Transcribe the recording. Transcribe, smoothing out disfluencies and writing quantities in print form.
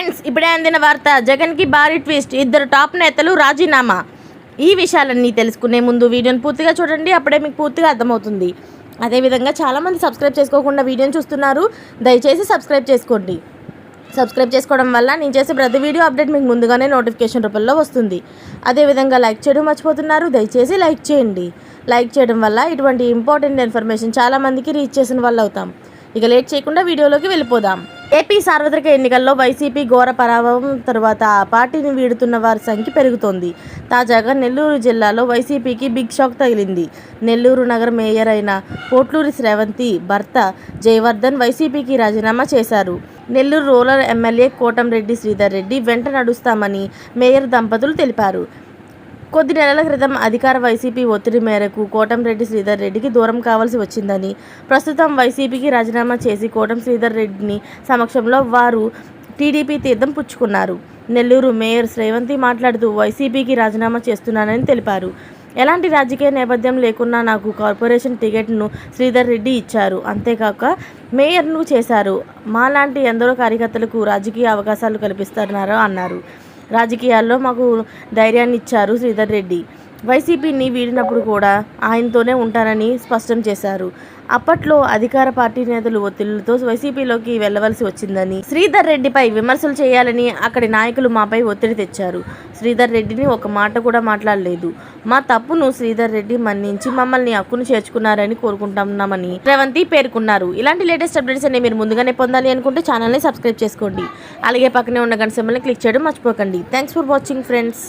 Friends, ఇప్పుడే అందిన వార్త. జగన్కి భారీ ట్విస్ట్, ఇద్దరు టాప్ నేతలు రాజీనామా. ఈ విషయాలన్నీ తెలుసుకునే ముందు వీడియోని పూర్తిగా చూడండి, అప్పుడే మీకు పూర్తిగా అర్థమవుతుంది. అదేవిధంగా చాలామంది సబ్స్క్రైబ్ చేసుకోకుండా వీడియోని చూస్తున్నారు, దయచేసి సబ్స్క్రైబ్ చేసుకోండి. సబ్స్క్రైబ్ చేసుకోవడం వల్ల నేను చేసే ప్రతి వీడియో అప్డేట్ మీకు ముందుగానే నోటిఫికేషన్ రూపంలో వస్తుంది. అదేవిధంగా లైక్ చేయడం మర్చిపోతున్నారు, దయచేసి లైక్ చేయండి. లైక్ చేయడం వల్ల ఇటువంటి ఇంపార్టెంట్ ఇన్ఫర్మేషన్ చాలామందికి రీచ్ చేసిన వాళ్ళు అవుతాం. ఇక లేట్ చేయకుండా వీడియోలోకి వెళ్ళిపోదాం. ఏపీ సార్వత్రిక ఎన్నికల్లో వైసీపీ ఘోర పరాభవం తర్వాత ఆ పార్టీని వీడుతున్న వారి సంఖ్య పెరుగుతోంది. తాజాగా నెల్లూరు జిల్లాలో వైసీపీకి బిగ్ షాక్ తగిలింది. నెల్లూరు నగర మేయర్ అయిన పోట్లూరి శ్రవంతి భర్త జయవర్ధన్ వైసీపీకి రాజీనామా చేశారు. నెల్లూరు రూరల్ ఎమ్మెల్యే కోటంరెడ్డి శ్రీధర్ రెడ్డి వెంట నడుస్తామని మేయర్ దంపతులు తెలిపారు. కొద్ది నెలల క్రితం అధికార వైసీపీ ఒత్తిడి మేరకు కోటంరెడ్డి శ్రీధర్ రెడ్డికి దూరం కావాల్సి వచ్చిందని, ప్రస్తుతం వైసీపీకి రాజీనామా చేసి కోటం శ్రీధర్ రెడ్డిని సమక్షంలో వారు టీడీపీ తీర్థం పుచ్చుకున్నారు. నెల్లూరు మేయర్ శ్రవంతి మాట్లాడుతూ వైసీపీకి రాజీనామా చేస్తున్నానని తెలిపారు. ఎలాంటి రాజకీయ నేపథ్యం లేకున్నా నాకు కార్పొరేషన్ టికెట్ను శ్రీధర్ రెడ్డి ఇచ్చారు. అంతేకాక మేయర్ను చేశారు. మాలాంటి ఎందరో కార్యకర్తలకు రాజకీయ అవకాశాలు కల్పిస్తున్నారు అన్నారు. రాజకీయాల్లో మాకు ధైర్యాన్ని ఇచ్చారు శ్రీధర్ రెడ్డి. వైసీపీని వీడినప్పుడు కూడా ఆయనతోనే ఉంటానని స్పష్టం చేశారు. అప్పట్లో అధికార పార్టీ నేతలు ఒత్తిళ్లతో వైసీపీలోకి వెళ్లవలసి వచ్చిందని, శ్రీధర్ రెడ్డిపై విమర్శలు చేయాలని అక్కడి నాయకులు మాపై ఒత్తిడి తెచ్చారు. శ్రీధర్ రెడ్డిని ఒక మాట కూడా మాట్లాడలేదు. మా తప్పును శ్రీధర్ రెడ్డి మన్నించి మమ్మల్ని హక్కును చేర్చుకున్నారని కోరుకుంటున్నామని రేవంతి పేర్కొన్నారు. ఇలాంటి లేటెస్ట్ అప్డేట్స్ అన్ని మీరు ముందుగానే పొందాలి అనుకుంటే ఛానల్ని సబ్స్క్రైబ్ చేసుకోండి. అలాగే పక్కనే ఉన్న గంట సింబల్ని క్లిక్ చేయడం మర్చిపోకండి. Thanks for watching friends.